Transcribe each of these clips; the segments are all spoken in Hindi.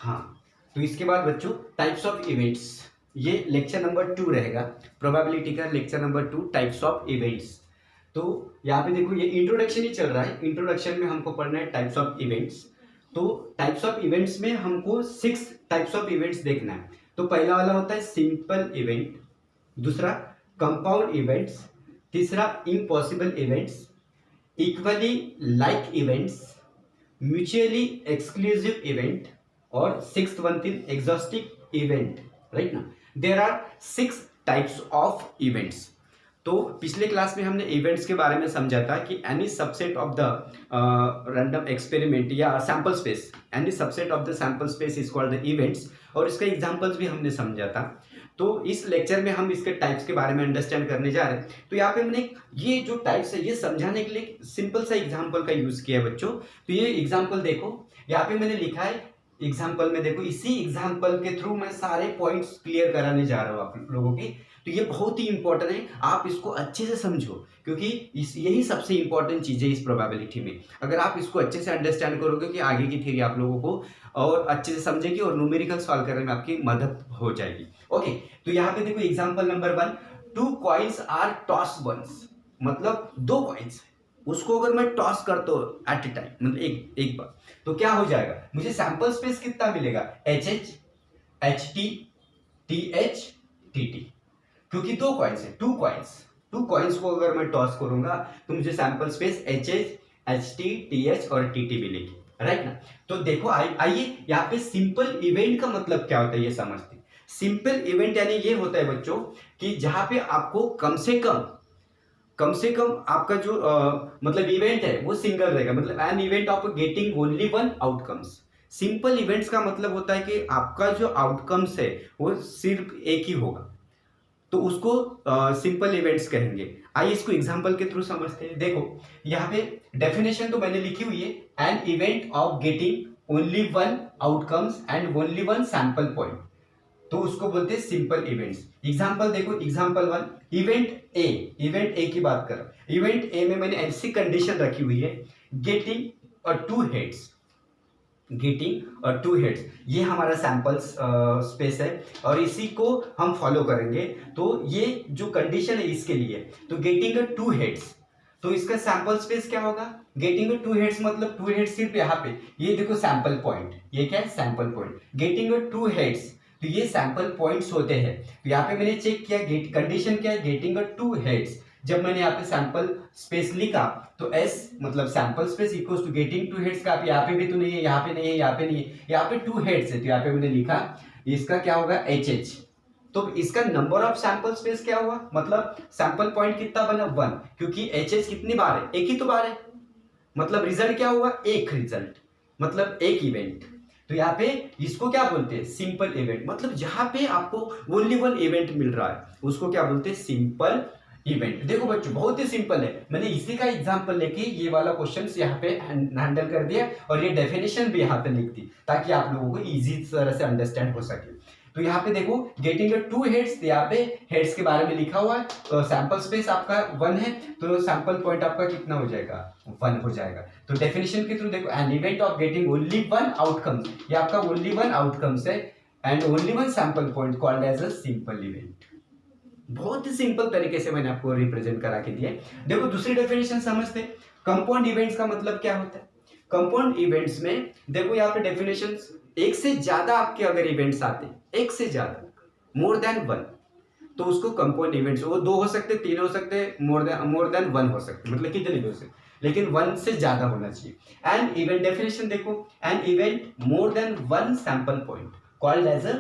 हाँ, तो इसके बाद बच्चों टाइप्स ऑफ इवेंट्स, ये लेक्चर नंबर 2 रहेगा, प्रोबेबिलिटी का lecture number 2, types of events. तो यहाँ पे देखो ये इंट्रोडक्शन ही चल रहा है, इंट्रोडक्शन में हमको पढ़ना है टाइप्स ऑफ इवेंट्स। तो टाइप्स ऑफ इवेंट्स में हमको 6 टाइप्स ऑफ इवेंट्स देखना है। तो पहला वाला होता है सिंपल इवेंट, दूसरा कंपाउंड इवेंट्स, तीसरा impossible events, equally like events, mutually exclusive event, और सिक्स्थ वन थी एग्जॉस्टिक इवेंट, राइट ना। There are 6 types of events. तो पिछले क्लास में हमने इवेंट्स के बारे में समझा था कि any subset of the random experiment या sample space, any subset of the sample space is called the events, और इसका एग्जांपल्स भी हमने समझा था। तो इस लेक्चर में हम इसके टाइप्स के बारे में अंडरस्टैंड करने जा रहे हैं। तो यहाँ पे हमने ये जो टाइप्स है ये समझाने के लिए सिंपल सा एग्जांपल का यूज किया है बच्चों। तो ये एग्जांपल देखो, यहाँ पे मैंने लिखा है एग्जाम्पल में, देखो इसी एग्जाम्पल के थ्रू मैं सारे पॉइंट्स क्लियर कराने जा रहा हूँ आप लोगों की। तो ये बहुत ही इंपॉर्टेंट है, आप इसको अच्छे से समझो, क्योंकि यही सबसे इंपॉर्टेंट चीज़ है इस प्रोबेबिलिटी में। अगर आप इसको अच्छे से अंडरस्टैंड करोगे कि आगे की थ्योरी आप लोगों को और अच्छे से समझेगी और न्यूमेरिकल सॉल्व करने में आपकी मदद हो जाएगी। ओके, तो यहाँ पे देखो example number 1, 2 coins are toss once, मतलब 2 कॉइन्स, उसको अगर मैं टॉस करता हूँ एट ए टाइम, मतलब एक बार, तो क्या हो जाएगा, मुझे सैंपल स्पेस कितना मिलेगा, H H, H T, T H, T T, क्योंकि 2 कॉइन्स है, 2 कॉइन्स को अगर मैं टॉस करूंगा तो मुझे sample space H H, H T, T H और टी टी मिलेगी, राइट ना। तो देखो आइए यहाँ पे सिंपल इवेंट का मतलब क्या होता है ये समझते हैं। सिंपल इवेंट यानी ये होता है बच्चों कि जहां पे आपको कम से कम आपका जो मतलब इवेंट है वो सिंगल रहेगा, मतलब N event of getting only one outcomes. Simple events का मतलब होता है कि आपका जो आउटकम्स है वो सिर्फ एक ही होगा, तो उसको सिंपल इवेंट्स कहेंगे। आइए इसको एग्जांपल के थ्रू समझते हैं। देखो यहाँ पे डेफिनेशन तो मैंने लिखी हुई है, N event of getting only one outcomes and only one sample point, तो उसको बोलते हैं सिंपल इवेंट्स। एग्जांपल देखो, एग्जांपल 1, इवेंट ए की बात कर रहा हूं। इवेंट ए में मैंने ऐसी कंडीशन रखी हुई है, गेटिंग और टू हेड्स, ये हमारा सैंपल स्पेस है और इसी को हम फॉलो करेंगे। तो ये जो कंडीशन है इसके लिए, तो गेटिंग 2 हेड्स, तो इसका सैंपल स्पेस क्या होगा, गेटिंग 2 हेड्स, मतलब 2 हेड्स सिर्फ यहाँ पे, ये देखो सैंपल पॉइंट, ये क्या है सैंपल पॉइंट, गेटिंग 2 हेड्स, तो ये सैंपल पॉइंट्स होते हैं। तो यहाँ पे मैंने चेक किया, कंडीशन क्या है, गेटिंग 2 हेड्स। जब मैंने यहाँ पे सैंपल स्पेस लिखा तो एस मतलब sample space equals to getting 2 heads का, यहाँ पे भी तो नहीं है, यहाँ पे नहीं है, यहाँ पे नहीं है, यहाँ पे 2 हेड्स है, तो यहाँ पे मैंने लिखा इसका क्या होगा एच एच। तो इसका नंबर ऑफ सैंपल स्पेस क्या हुआ, मतलब सैंपल पॉइंट कितना बना 1, क्योंकि एच एच कितनी बार है, एक ही तो बार है, मतलब रिजल्ट क्या हुआ, एक रिजल्ट, मतलब एक इवेंट। तो यहाँ पे इसको क्या बोलते हैं, सिंपल इवेंट, मतलब जहां पे आपको ओनली वन इवेंट मिल रहा है उसको क्या बोलते हैं, सिंपल इवेंट। देखो बच्चों बहुत ही सिंपल है, मैंने इसी का एग्जांपल लेके ये वाला क्वेश्चन यहाँ पे हैंडल कर दिया और ये डेफिनेशन भी यहाँ पे लिख दी ताकि आप लोगों को इजी तरह से अंडरस्टैंड हो सके। तो यहाँ पे देखो गेटिंग 2 हेड्स, यहाँ पे हेड्स के बारे में लिखा हुआ है, तो सैंपल स्पेस आपका 1 है, तो सैंपल पॉइंट आपका कितना हो जाएगा, 1 हो जाएगा। तो डेफिनेशन के थ्रू देखो, an event of getting only one outcomes, ये आपका ओनली वन आउटकम्स है and only one sample point called as a simple event. बहुत ही सिंपल तरीके से मैंने आपको रिप्रेजेंट करा के दिया। देखो दूसरी डेफिनेशन समझते, कंपाउंड इवेंट्स का मतलब क्या होता है। कंपाउंड इवेंट्स में देखो यहाँ पे डेफिनेशन, एक से ज्यादा आपके अगर इवेंट्स आते हैं, एक से ज्यादा, मोर देन 1, तो उसको कंपाउंड इवेंट्स, वो 2 हो सकते, 3 हो सकते, मोर देन 1 हो सकते, मतलब कितने भी हो सकते, लेकिन 1 से ज्यादा होना चाहिए। एंड इवेंट डेफिनेशन देखो, an event more than 1 sample point called as a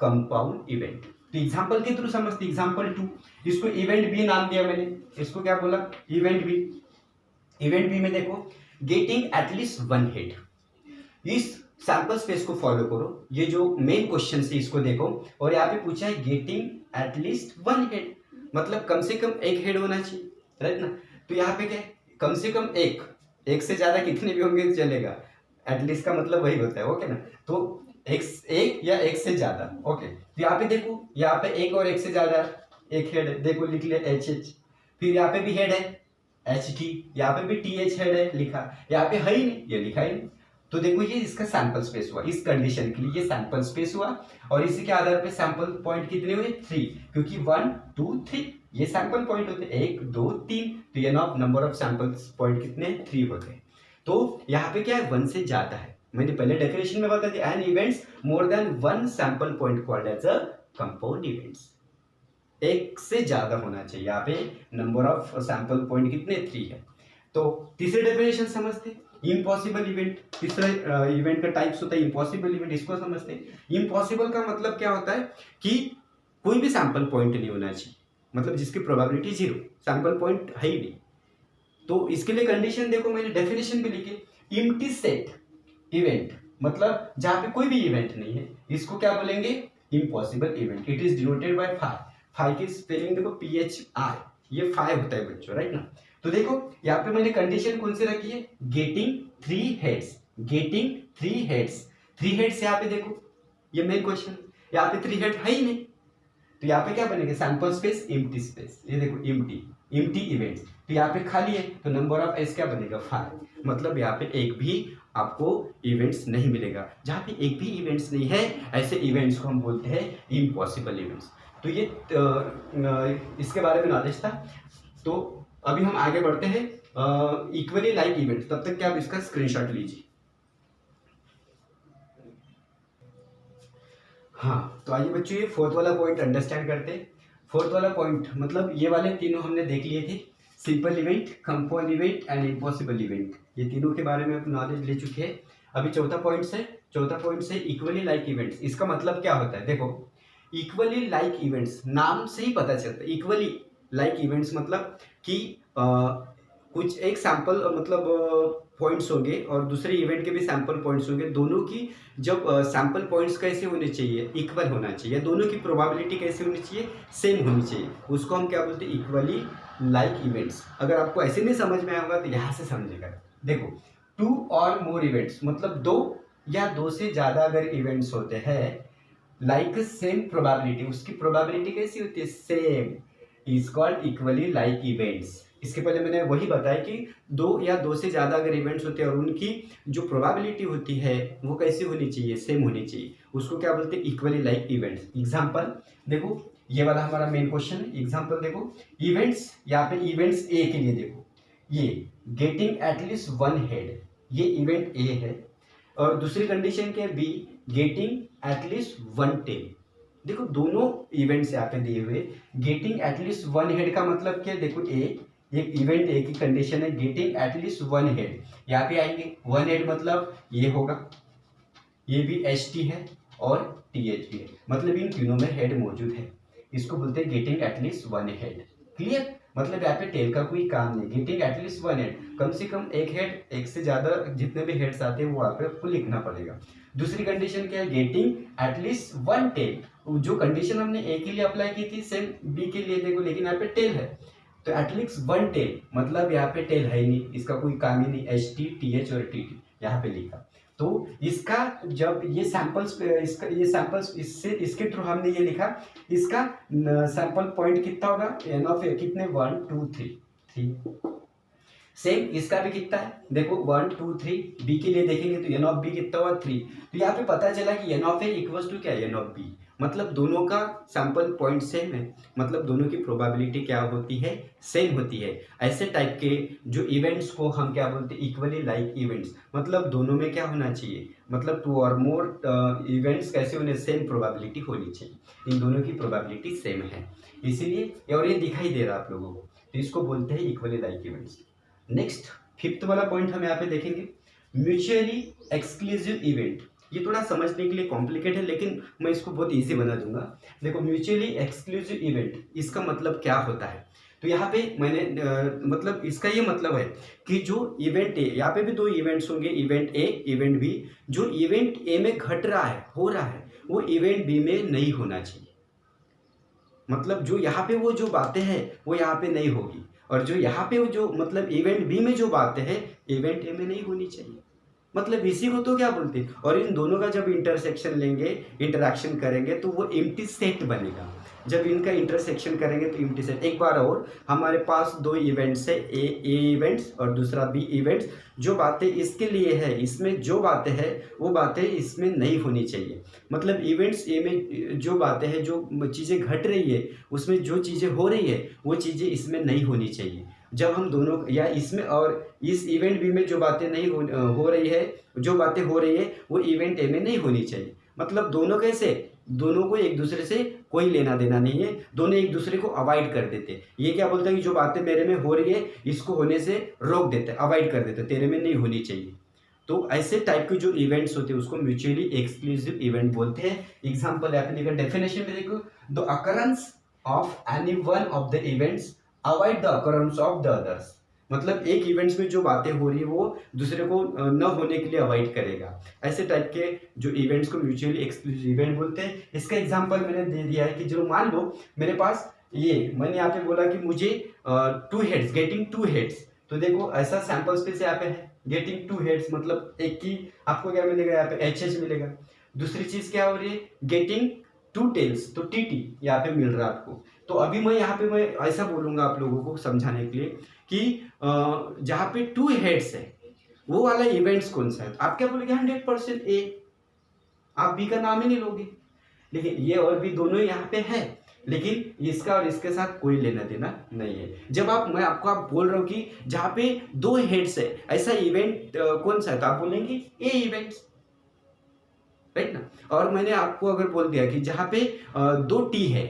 compound event. तो एग्जांपल के थ्रू समझते, एग्जांपल 2, इसको इवेंट बी नाम दिया मैंने, इसको क्या बोला, इवेंट बी। इवेंट बी में देखो गेटिंग एटलीस्ट 1 हेड, इस सैंपल स्पेस को फॉलो करो, ये जो मेन क्वेश्चन है इसको देखो, और यहाँ पे पूछा है गेटिंग एटलीस्ट 1 हेड, मतलब कम से कम 1 हेड होना चाहिए, राइट ना। तो यहाँ पे क्या है, कम से कम एक से ज्यादा कितने भी होंगे चलेगा, एटलीस्ट का मतलब वही होता है, ओके ना। तो एक या एक से ज्यादा, ओके। तो यहाँ पे देखो, यहाँ पे एक और एक से ज्यादा एक हेड है, देखो लिख लिया एच एच, फिर यहाँ पे भी हेड है एच टी, यहाँ पे भी टी एच हेड है लिखा, यहाँ पे है ही नहीं, ये लिखा ही नहीं, तो देखो ये इसका सैंपल स्पेस हुआ, इस कंडीशन के लिए ये सैंपल स्पेस हुआ, और इसी के आधार पे सैंपल पॉइंट कितने हुए 3, क्योंकि 1 2 3 ये सैंपल पॉइंट होते हैं, 1 2 3, तो ये नंबर ऑफ सैंपल पॉइंट कितने 3 होते हैं। तो यहाँ पे क्या है 1 से ज्यादा है, मैंने पहले डेफिनेशन में बता दिया, an events more than 1 sample point called as a compound events. एक से ज्यादा होना चाहिए, यहाँ पे नंबर ऑफ सैंपल पॉइंट कितने 3 है। तो तीसरे डेफिनेशन समझते, इम्पॉसिबल इवेंट, तीसरा इवेंट का टाइप्स होता है इम्पॉसिबल इवेंट, इसको समझते हैं। इम्पॉसिबल का मतलब क्या होता है कि कोई भी सैंपल पॉइंट नहीं होना चाहिए, मतलब जिसकी प्रोबेबिलिटी 0, सैंपल पॉइंट है ही नहीं। तो इसके लिए कंडीशन देखो, मैंने डेफिनेशन भी लिखी, एम्प्टी सेट इवेंट, मतलब जहां पे कोई भी इवेंट नहीं है, इसको क्या बोलेंगे impossible event. It is denoted by 5, 5 की स्पेलिंग देखो PHI, ये 5 होता है बच्चों, राइट ना। तो देखो यहाँ पे मैंने कंडीशन कौन सी रखी है, getting 3 heads, getting 3 heads, 3 heads यहाँ पे देखो, ये मेन क्वेश्चन, यहाँ पे 3 हेड है ही नहीं, तो यहाँ पे क्या बनेगा सैंपल स्पेस एम्प्टी स्पेस, ये देखो एम्प्टी इवेंट्स, तो यहाँ पे खाली है, तो नंबर ऑफ एस क्या बनेगा 5, मतलब यहाँ पे एक भी आपको इवेंट्स नहीं मिलेगा। जहाँ पे एक भी इवेंट्स नहीं है, ऐसे इवेंट्स को हम बोलते हैं इम्पॉसिबल इवेंट्स। तो ये इसके बारे में नॉलेज था। तो अभी हम आगे बढ़ते हैं इक्वली लाइक इवेंट, तब तक क्या आप इसका स्क्रीनशॉट लीजिए। हाँ, तो आइए बच्चों ये फोर्थ वाला पॉइंट अंडरस्टैंड करते हैं। फोर्थ वाला पॉइंट मतलब ये वाले तीनों हमने देख लिए थे, simple event, compound event and impossible event, ये तीनों के बारे में नॉलेज ले चुके हैं। अभी चौथा पॉइंट से इक्वली लाइक इवेंट्स, इसका मतलब क्या होता है देखो, इक्वली लाइक इवेंट्स नाम से ही पता चलता है। इक्वली लाइक इवेंट्स मतलब कि कुछ एक सैंपल मतलब पॉइंट्स होंगे और दूसरे इवेंट के भी सैंपल पॉइंट्स होंगे, दोनों की जब सैंपल पॉइंट्स कैसे होने चाहिए, इक्वल होना चाहिए, दोनों की प्रोबेबिलिटी कैसे होनी चाहिए, सेम होनी चाहिए, उसको हम क्या बोलते हैं इक्वली लाइक इवेंट्स। अगर आपको ऐसे नहीं समझ में आएगा तो यहाँ से समझेगा। देखो 2 और मोर इवेंट्स मतलब 2 या 2 से ज़्यादा अगर इवेंट्स होते हैं लाइक सेम प्रोबेबिलिटी, उसकी प्रोबेबिलिटी कैसी होती है same, is called equally like events. इसके पहले मैंने वही बताया कि 2 या 2 से ज़्यादा अगर इवेंट्स होते हैं और उनकी जो प्रोबेबिलिटी होती है वो कैसी होनी चाहिए, सेम होनी चाहिए, उसको क्या बोलते हैं इक्वली लाइक इवेंट्स। एग्जांपल देखो, ये वाला हमारा मेन क्वेश्चन है। एग्जांपल देखो, इवेंट्स, यहाँ पे इवेंट्स ए के लिए देखो, ये गेटिंग एटलीस्ट 1 हेड, ये इवेंट ए है, और दूसरी कंडीशन क्या है बी, गेटिंग एटलीस्ट 1 टेल। देखो दोनों इवेंट्स यहाँ पे दिए हुए, गेटिंग एटलीस्ट 1 हेड का मतलब क्या है, देखो ए, एक इवेंट ए की कंडीशन है गेटिंग एटलीस्ट 1 हेड, यहाँ पे आएंगे 1 हेड मतलब ये होगा, ये भी HT है और TH भी है, मतलब इन तीनों में हेड मौजूद है, इसको बोलते हैं गेटिंग एटलीस्ट 1 हेड। क्लियर, मतलब यहाँ पे टेल का कोई काम नहीं, गेटिंग एटलीस्ट 1 हेड, कम से कम एक हेड, एक से ज्यादा जितने भी हेड्स आते हैं वो यहाँ पे आपको लिखना पड़ेगा। दूसरी कंडीशन क्या है, गेटिंग एटलीस्ट 1 टेल, जो कंडीशन हमने ए के लिए अप्लाई की थी सेम बी के लिए देखो, लेकिन यहाँ पे टेल है, तो एटलीस्ट 1 टेल मतलब यहाँ पे टेल है ही नहीं, इसका कोई काम ही नहीं, HT TH और TT यहाँ पे लिखा। तो इसका जब ये सैंपल्स, इसका ये सैंपल्स, इससे इसके थ्रू हमने ये लिखा, इसका सैंपल पॉइंट कितना होगा, एन ऑफ ए कितने 1 2 3, सेम इसका भी कितना है देखो 1 2 3, बी के लिए देखेंगे तो एन ऑफ बी कितना हुआ 3, तो यहाँ पे पता चला कि n of A equals to क्या है एन ऑफ बी, मतलब दोनों का सैंपल पॉइंट सेम है, मतलब दोनों की प्रोबेबिलिटी क्या होती है सेम होती है। ऐसे टाइप के जो इवेंट्स को हम क्या बोलते हैं इक्वली लाइक इवेंट्स, मतलब दोनों में क्या होना चाहिए, मतलब 2 और मोर इवेंट्स कैसे होने, सेम प्रोबेबिलिटी होनी चाहिए, इन दोनों की प्रोबेबिलिटी सेम है, इसीलिए और ये दिखाई दे रहा है आप लोगों को, तो इसको बोलते हैं equally like events. Next 5th वाला पॉइंट हम यहाँ पे देखेंगे, म्यूचुअली एक्सक्लूसिव इवेंट। ये थोड़ा समझने के लिए कॉम्प्लिकेट है लेकिन मैं इसको बहुत इजी बना दूंगा। देखो म्यूचुअली एक्सक्लूसिव इवेंट, इसका मतलब क्या होता है, तो यहाँ पे मैंने मतलब इसका ये मतलब है कि जो इवेंट ए, यहाँ पे भी 2 इवेंट्स होंगे, इवेंट ए इवेंट बी, जो इवेंट ए में घट रहा है हो रहा है वो इवेंट बी में नहीं होना चाहिए, मतलब जो यहाँ पे वो जो बातें हैं वो यहाँ पे नहीं होगी, और जो यहाँ पे वो जो मतलब इवेंट बी में जो बातें हैं इवेंट ए में नहीं होनी चाहिए, मतलब इसी को तो क्या बोलते हैं। और इन दोनों का जब इंटरसेक्शन लेंगे, इंटरेक्शन करेंगे तो वो एम्प्टी सेट बनेगा, जब इनका इंटरसेक्शन करेंगे तो एम्प्टी सेट। एक बार और, हमारे पास दो इवेंट्स है, ए इवेंट्स और दूसरा बी इवेंट्स। जो बातें इसके लिए है, इसमें जो बातें हैं वो बातें इसमें नहीं होनी चाहिए। मतलब इवेंट्स ए में जो बातें हैं, जो चीज़ें घट रही है, उसमें जो चीज़ें हो रही है वो चीज़ें इसमें नहीं होनी चाहिए। जब हम दोनों या इसमें और इस इवेंट बी में जो बातें नहीं हो रही है, जो बातें हो रही है वो इवेंट ए में नहीं होनी चाहिए। मतलब दोनों कैसे, दोनों को एक दूसरे से कोई लेना देना नहीं है, दोनों एक दूसरे को अवॉइड कर देते हैं। ये क्या बोलता है कि जो बातें मेरे में हो रही है इसको होने से रोक देते हैं, अवॉइड कर देते हैं, तेरे में नहीं होनी चाहिए। तो ऐसे टाइप के जो इवेंट्स होते हैं उसको म्यूचुअली एक्सक्लूसिव इवेंट बोलते हैं। एग्जांपल यहाँ पे देखो, डेफिनेशन में देखो, the occurrence of any one of the events avoid the occurrence of the others. मतलब एक इवेंट्स में जो बातें हो रही है वो दूसरे को न होने के लिए अवॉइड करेगा। ऐसे टाइप के जो इवेंट्स को म्यूचुअली एक्सक्लूसिव इवेंट बोलते हैं। इसका एग्जांपल मैंने दे दिया है कि जो मान लो मेरे पास ये, मैंने यहाँ पे बोला कि मुझे 2 हेड्स, गेटिंग 2 हेड्स। तो देखो ऐसा सैंपल स्पेस यहाँ पे है, गेटिंग 2 हेड्स, मतलब एक की आपको क्या मिलेगा, यहाँ पे एच मिलेगा। दूसरी चीज क्या हो रही है, गेटिंग 2 टेल्स, तो टी यहाँ पे मिल रहा है आपको। तो अभी मैं यहाँ पे मैं ऐसा बोलूंगा आप लोगों को समझाने के लिए कि जहाँ पे 2 हेड्स है वो वाला इवेंट्स कौन सा है। आप क्या बोलेंगे, 100% ए, आप बी का नाम ही नहीं लोगे। लेकिन ये और भी दोनों यहाँ पे है, लेकिन इसका और इसके साथ कोई लेना देना नहीं है। जब मैं आपको बोल रहा हूँ कि जहाँ पे 2 हेड्स है ऐसा इवेंट कौन सा है, तो आप बोलेंगे ए इवेंट्स, राइट ना। और मैंने आपको अगर बोल दिया कि जहाँ पे 2 टी है,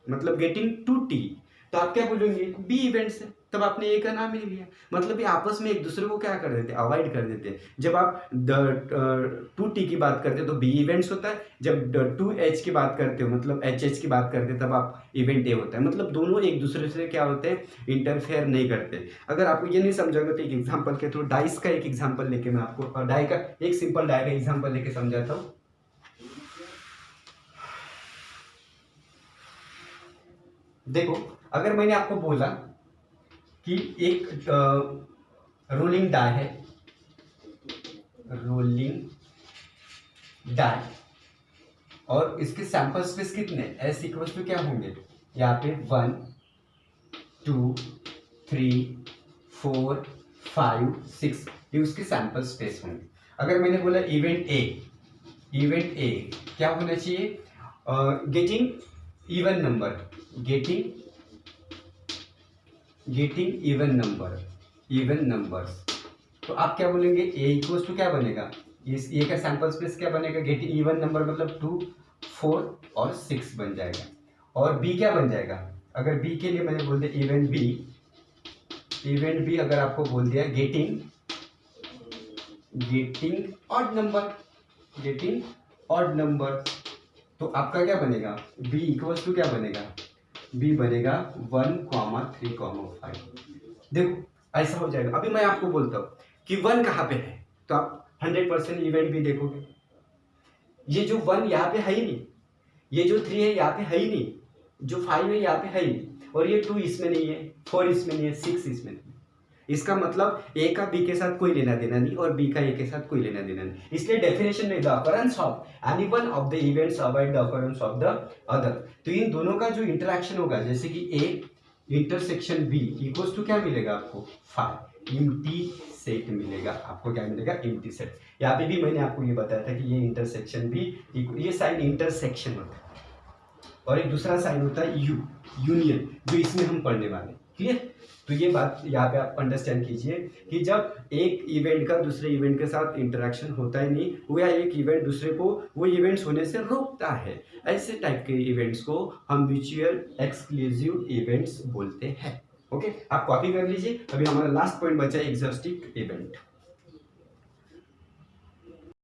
मतलब गेटिंग 2 टी, तो आप क्या बोलेंगे, बी इवेंट्स है, तब आपने ए का नाम ही लिया। मतलब ये आपस में एक दूसरे को क्या कर देते हैं, अवॉइड कर देते हैं। जब आप 2 टी की बात करते हो तो बी इवेंट्स होता है, जब 2 एच की बात करते हो मतलब एच की बात करते हैं तब आप इवेंट ए होता है। मतलब दोनों एक दूसरे से क्या होते हैं, इंटरफेयर नहीं करते। अगर आपको ये नहीं समझोगे तो एक एग्जाम्पल के थ्रू, डाइस का एक एग्जाम्पल लेके मैं आपको डाई का एक सिंपल डाई का एग्जाम्पल लेके समझाता हूँ। देखो, अगर मैंने आपको बोला कि एक रोलिंग डाई है, रोलिंग डाई, और इसके सैंपल स्पेस कितने, एस इक्वल टू क्या होंगे, यहाँ पे 1 2 3 4 5 6, ये उसके सैंपल स्पेस होंगे। अगर मैंने बोला इवेंट ए क्या होना चाहिए, getting even number, getting even numbers. तो आप क्या बोलेंगे, ए इक्वल टू क्या बनेगा, इस ए का सैंपल स्पेस क्या बनेगा, गेटिंग इवन नंबर, मतलब 2 4 और 6 बन जाएगा। और बी क्या बन जाएगा, अगर बी के लिए मैंने बोल दिया इवेंट बी अगर आपको बोल दिया गेटिंग ऑड नंबर, तो आपका क्या बनेगा, बी इक्वल टू क्या बनेगा, बी बनेगा 1, 3, 5। देखो ऐसा हो जाएगा। अभी मैं आपको बोलता हूँ कि 1 कहाँ पे है, तो आप 100% इवेंट भी देखोगे। ये जो 1 यहाँ पे है ही नहीं, ये जो 3 है यहाँ पे है ही नहीं, जो 5 है यहाँ पे है ही नहीं, और ये 2 इसमें नहीं है, 4 इसमें नहीं है, 6 इसमें नहीं है। इसका मतलब ए का बी के साथ कोई लेना देना नहीं और बी का ए के साथ कोई लेना देना नहीं। इसलिए डेफिनेशन में the occurrence of any one of the events avoid the occurrence of the other. तो इन दोनों का जो इंटरेक्शन होगा, जैसे कि A intersection B equals to क्या मिलेगा आपको, 5 एम्प्टी सेट मिलेगा। आपको क्या मिलेगा, एम्प्टी सेट। यहाँ पे भी मैंने आपको ये बताया था कि ये इंटरसेक्शन भी, ये साइन इंटरसेक्शन होता है, और एक दूसरा साइन होता है यूनियन, जो इसमें हम पढ़ने वाले। क्लियर। तो ये बात यहाँ पे आप अंडरस्टैंड कीजिए कि जब एक इवेंट का दूसरे इवेंट के साथ इंटरेक्शन होता ही नहीं, वो या एक इवेंट दूसरे को वो इवेंट्स होने से रोकता है, ऐसे टाइप के इवेंट्स को हम म्यूचुअल एक्सक्लूसिव इवेंट्स बोलते हैं। ओके, आप कॉपी कर लीजिए। अभी हमारा लास्ट पॉइंट बचा है एग्जॉस्टिव इवेंट।